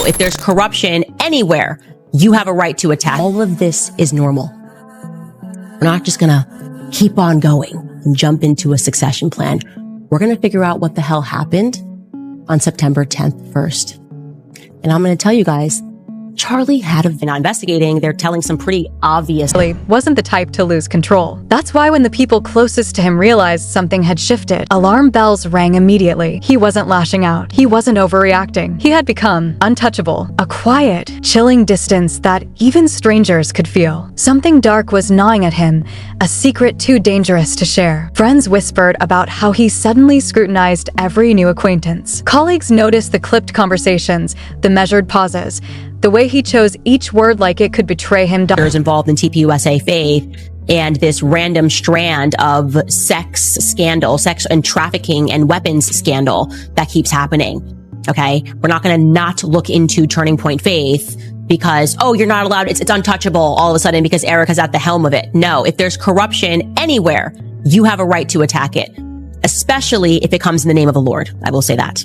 No, if there's corruption anywhere, you have a right to attack. All of this is normal. We're not just gonna keep on going and jump into a succession plan. We're gonna figure out what the hell happened on September 10th first. And I'm gonna tell you guys, Charlie had been investigating. They're telling some pretty obvious. Charlie wasn't the type to lose control. That's why when the people closest to him realized something had shifted, alarm bells rang immediately. He wasn't lashing out. He wasn't overreacting. He had become untouchable, a quiet, chilling distance that even strangers could feel. Something dark was gnawing at him, a secret too dangerous to share. Friends whispered about how he suddenly scrutinized every new acquaintance. Colleagues noticed the clipped conversations, the measured pauses, the way he chose each word like it could betray him. Involved in TPUSA faith and this random strand of sex and trafficking and weapons scandal that keeps happening. Okay. We're not going to not look into Turning Point Faith because, oh, you're not allowed. It's untouchable all of a sudden because Erika's at the helm of it. No, if there's corruption anywhere, you have a right to attack it, especially if it comes in the name of the Lord. I will say that.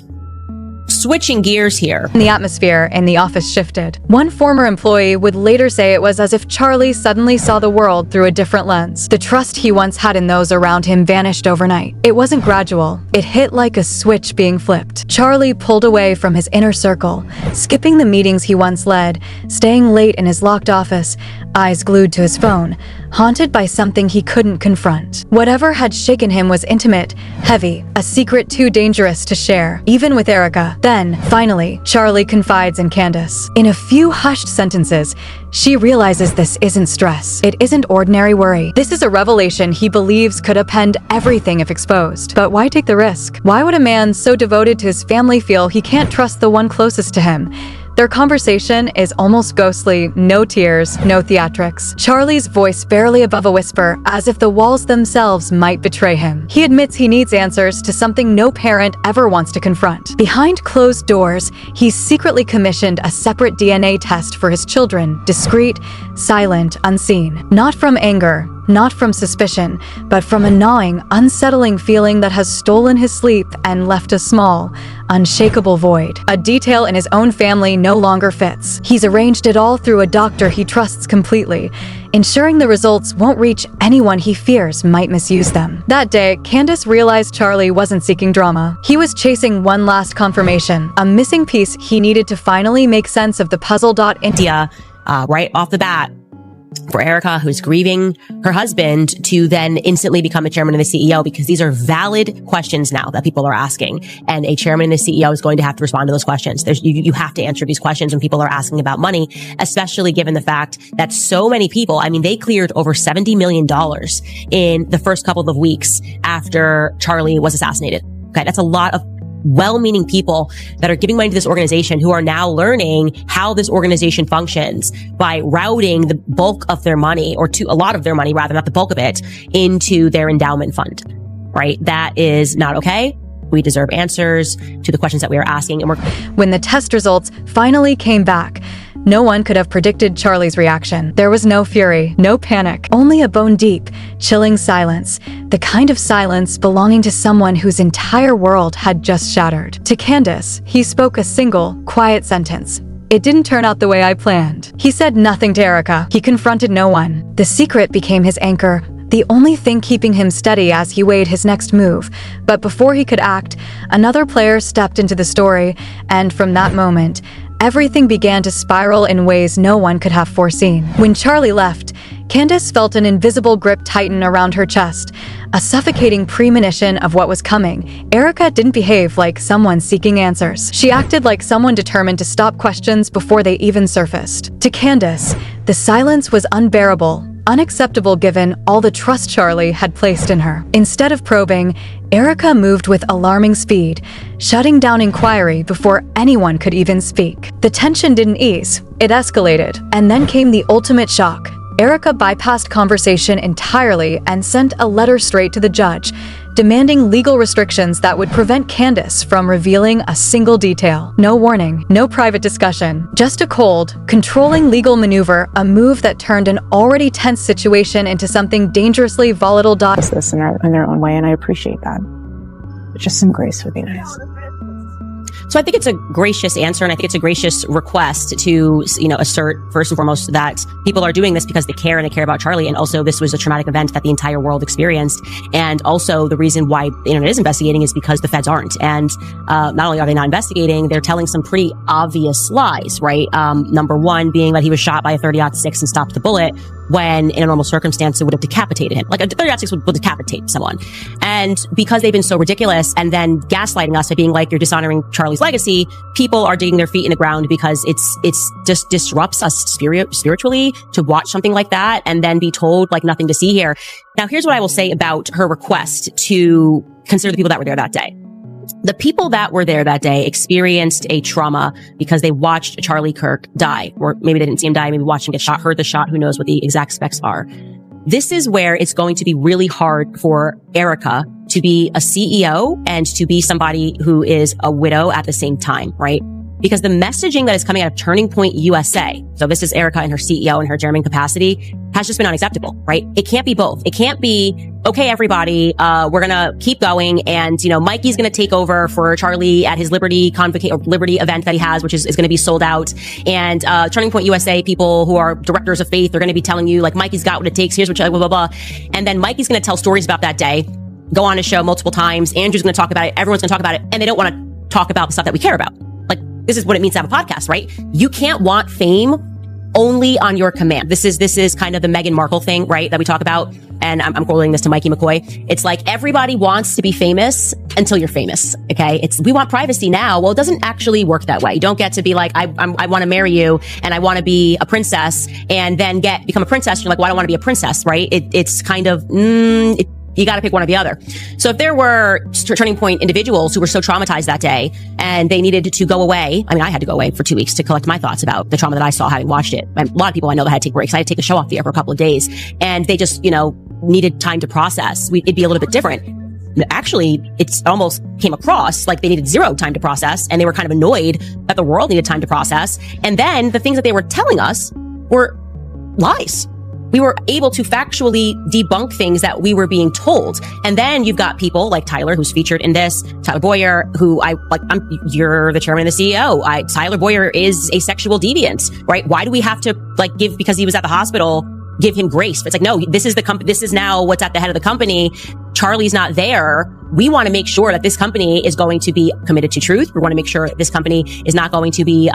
Switching gears here. The atmosphere in the office shifted. One former employee would later say it was as if Charlie suddenly saw the world through a different lens. The trust he once had in those around him vanished overnight. It wasn't gradual. It hit like a switch being flipped. Charlie pulled away from his inner circle, skipping the meetings he once led, staying late in his locked office, eyes glued to his phone, haunted by something he couldn't confront. Whatever had shaken him was intimate, heavy, a secret too dangerous to share, even with Erika. Then, finally, Charlie confides in Candace. In a few hushed sentences, she realizes this isn't stress. It isn't ordinary worry. This is a revelation he believes could upend everything if exposed. But why take the risk? Why would a man so devoted to his family feel he can't trust the one closest to him? Their conversation is almost ghostly, no tears, no theatrics. Charlie's voice barely above a whisper, as if the walls themselves might betray him. He admits he needs answers to something no parent ever wants to confront. Behind closed doors, he's secretly commissioned a separate DNA test for his children, discreet, silent, unseen. Not from anger, not from suspicion, but from a gnawing, unsettling feeling that has stolen his sleep and left a small, unshakable void. A detail in his own family no longer fits. He's arranged it all through a doctor he trusts completely, ensuring the results won't reach anyone he fears might misuse them. That day, Candace realized Charlie wasn't seeking drama. He was chasing one last confirmation, a missing piece he needed to finally make sense of the puzzle. India, right off the bat, for Erika, who's grieving her husband, to then instantly become a chairman and the CEO, because these are valid questions now that people are asking. And a chairman and a CEO is going to have to respond to those questions. You have to answer these questions when people are asking about money, especially given the fact that so many people, I mean, they cleared over $70 million in the first couple of weeks after Charlie was assassinated. Okay. That's a lot of well-meaning people that are giving money to this organization who are now learning how this organization functions by routing the bulk of their money, or to a lot of their money rather, not the bulk of it, into their endowment fund, right? That is not okay. We deserve answers to the questions that we are asking. And when the test results finally came back, no one could have predicted Charlie's reaction. There was no fury, no panic, only a bone-deep, chilling silence, the kind of silence belonging to someone whose entire world had just shattered. To Candace, he spoke a single, quiet sentence. "It didn't turn out the way I planned." He said nothing to Erika. He confronted no one. The secret became his anchor, the only thing keeping him steady as he weighed his next move. But before he could act, another player stepped into the story, and from that moment, everything began to spiral in ways no one could have foreseen. When Charlie left, Candace felt an invisible grip tighten around her chest, a suffocating premonition of what was coming. Erika didn't behave like someone seeking answers. She acted like someone determined to stop questions before they even surfaced. To Candace, the silence was unbearable, unacceptable given all the trust Charlie had placed in her. Instead of probing, Erika moved with alarming speed, shutting down inquiry before anyone could even speak. The tension didn't ease, it escalated. And then came the ultimate shock. Erika bypassed conversation entirely and sent a letter straight to the judge, demanding legal restrictions that would prevent Candace from revealing a single detail. No warning, no private discussion, just a cold, controlling legal maneuver, a move that turned an already tense situation into something dangerously volatile. This in their own way, and I appreciate that. Just some grace would be nice. So I think it's a gracious answer, and I think it's a gracious request to, assert first and foremost that people are doing this because they care and they care about Charlie. And also this was a traumatic event that the entire world experienced. And also the reason why the internet is investigating is because the feds aren't. And not only are they not investigating, they're telling some pretty obvious lies, right? Number one being that he was shot by a 30-06 and stopped the bullet, when in a normal circumstance it would have decapitated him. Like a 30-06 would decapitate someone. And because they've been so ridiculous and then gaslighting us by being like, you're dishonoring Charlie's legacy, people are digging their feet in the ground because it's just disrupts us spiritually to watch something like that and then be told like nothing to see here. Now, here's what I will say about her request to consider the people that were there that day. The people that were there that day experienced a trauma because they watched Charlie Kirk die, or maybe they didn't see him die, maybe watched him get shot, heard the shot, who knows what the exact specs are. This is where it's going to be really hard for Erika to be a CEO and to be somebody who is a widow at the same time, right? Because the messaging that is coming out of Turning Point USA, so this is Erika in her CEO and her chairman capacity, has just been unacceptable, right? It can't be both. It can't be, okay, everybody, we're gonna keep going, and, Mikey's gonna take over for Charlie at his Liberty event that he has, which is gonna be sold out. And, Turning Point USA people who are directors of faith are gonna be telling you, like, Mikey's got what it takes, here's what, blah, blah, blah. And then Mikey's gonna tell stories about that day, go on his show multiple times, Andrew's gonna talk about it, everyone's gonna talk about it, and they don't wanna talk about the stuff that we care about. This is what it means to have a podcast, right? You can't want fame only on your command. This is kind of the Meghan Markle thing, right? That we talk about. And I'm quoting this to Mikey McCoy. It's like everybody wants to be famous until you're famous. Okay. We want privacy now. Well, it doesn't actually work that way. You don't get to be like, I want to marry you and I want to be a princess and then become a princess. You're like, well, I don't want to be a princess, right? It's kind of, you got to pick one or the other. So if there were Turning Point individuals who were so traumatized that day and they needed to go away, I mean, I had to go away for 2 weeks to collect my thoughts about the trauma that I saw having watched it. And a lot of people I know that had to take breaks. I had to take the show off the air for a couple of days, and they just, needed time to process. It'd be a little bit different. Actually, it almost came across like they needed zero time to process, and they were kind of annoyed that the world needed time to process. And then the things that they were telling us were lies. We were able to factually debunk things that we were being told. And then you've got people like Tyler, who's featured in this, Tyler Boyer, who you're the chairman and the CEO. Tyler Boyer is a sexual deviant, right? Why do we have to give, because he was at the hospital, give him grace? It's like, no, this is the company. This is now what's at the head of the company. Charlie's not there. We want to make sure that this company is going to be committed to truth. We want to make sure this company is not going to be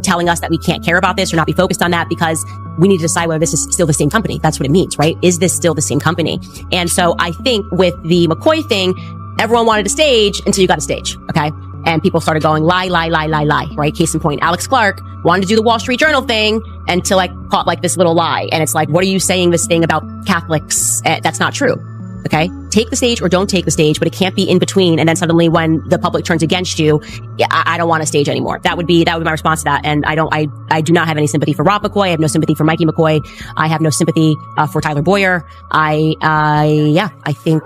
telling us that we can't care about this or not be focused on that, because we need to decide whether this is still the same company. That's what it means, right? Is this still the same company? And so I think with the McCoy thing, everyone wanted a stage until you got a stage, okay? And people started going lie, right? Case in point, Alex Clark wanted to do the Wall Street Journal thing until I caught this little lie. And it's like, what are you saying this thing about Catholics? That's not true. Okay. Take the stage or don't take the stage, but it can't be in between. And then suddenly when the public turns against you, I don't want a stage anymore. That would be my response to that. And I do not have any sympathy for Rob McCoy. I have no sympathy for Mikey McCoy. I have no sympathy for Tyler Boyer. I think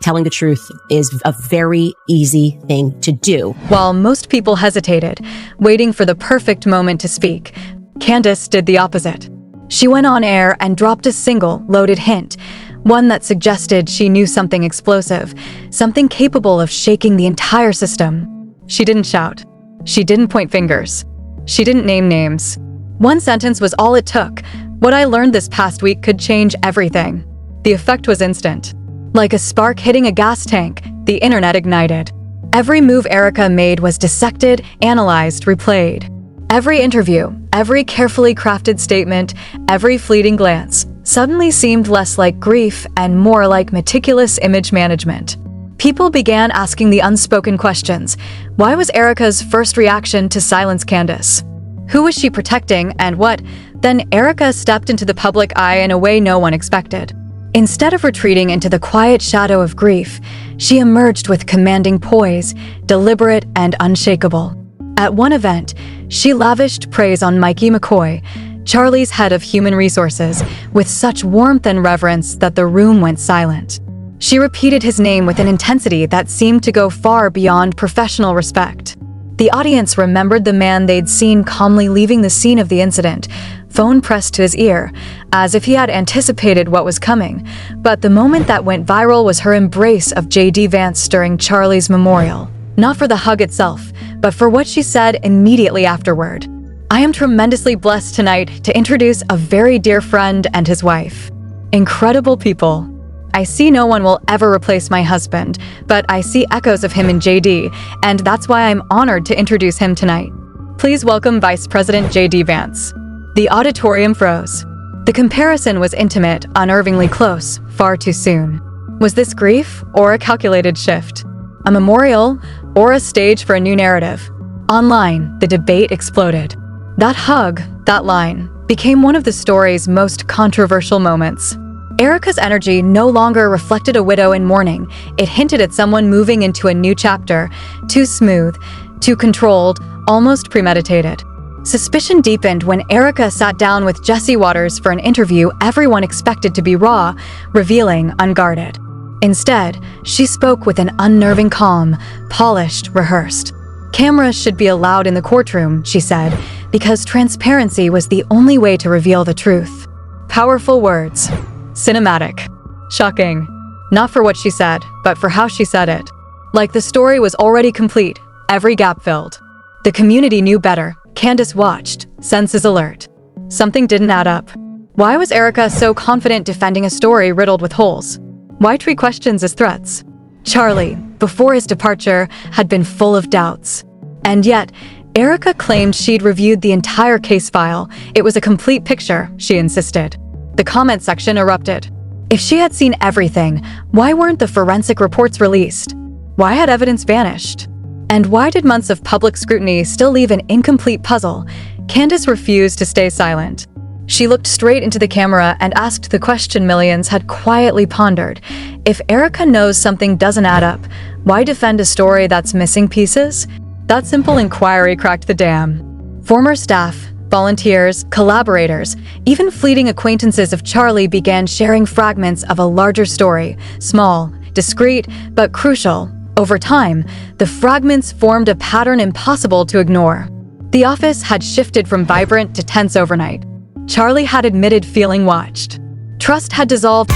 telling the truth is a very easy thing to do. While most people hesitated, waiting for the perfect moment to speak, Candace did the opposite. She went on air and dropped a single, loaded hint, one that suggested she knew something explosive, something capable of shaking the entire system. She didn't shout. She didn't point fingers. She didn't name names. One sentence was all it took. What I learned this past week could change everything. The effect was instant. Like a spark hitting a gas tank, the internet ignited. Every move Erika made was dissected, analyzed, replayed. Every interview, every carefully crafted statement, every fleeting glance suddenly seemed less like grief and more like meticulous image management. People began asking the unspoken questions. Why was Erika's first reaction to silence Candace? Who was she protecting and what? Then Erika stepped into the public eye in a way no one expected. Instead of retreating into the quiet shadow of grief, she emerged with commanding poise, deliberate and unshakable. At one event, she lavished praise on Mikey McCoy, Charlie's head of human resources, with such warmth and reverence that the room went silent. She repeated his name with an intensity that seemed to go far beyond professional respect. The audience remembered the man they'd seen calmly leaving the scene of the incident, phone pressed to his ear, as if he had anticipated what was coming. But the moment that went viral was her embrace of J.D. Vance during Charlie's memorial. Not for the hug itself, but for what she said immediately afterward. I am tremendously blessed tonight to introduce a very dear friend and his wife. Incredible people. I see no one will ever replace my husband, but I see echoes of him in JD, and that's why I'm honored to introduce him tonight. Please welcome Vice President JD Vance. The auditorium froze. The comparison was intimate, unnervingly close, far too soon. Was this grief or a calculated shift? A memorial or a stage for a new narrative? Online, the debate exploded. That hug, that line, became one of the story's most controversial moments. Erika's energy no longer reflected a widow in mourning. It hinted at someone moving into a new chapter, too smooth, too controlled, almost premeditated. Suspicion deepened when Erika sat down with Jesse Waters for an interview everyone expected to be raw, revealing, unguarded. Instead, she spoke with an unnerving calm, polished, rehearsed. Cameras should be allowed in the courtroom, she said, because transparency was the only way to reveal the truth. Powerful words. Cinematic. Shocking. Not for what she said, but for how she said it. Like the story was already complete, every gap filled. The community knew better. Candace watched, senses alert. Something didn't add up. Why was Erika so confident defending a story riddled with holes? Why treat questions as threats? Charlie, before his departure, had been full of doubts. And yet, Erika claimed she'd reviewed the entire case file. It was a complete picture, she insisted. The comment section erupted. If she had seen everything, why weren't the forensic reports released? Why had evidence vanished? And why did months of public scrutiny still leave an incomplete puzzle? Candace refused to stay silent. She looked straight into the camera and asked the question millions had quietly pondered. If Erika knows something doesn't add up, why defend a story that's missing pieces? That simple inquiry cracked the dam. Former staff, volunteers, collaborators, even fleeting acquaintances of Charlie began sharing fragments of a larger story, small, discreet, but crucial. Over time, the fragments formed a pattern impossible to ignore. The office had shifted from vibrant to tense overnight. Charlie had admitted feeling watched. Trust had dissolved.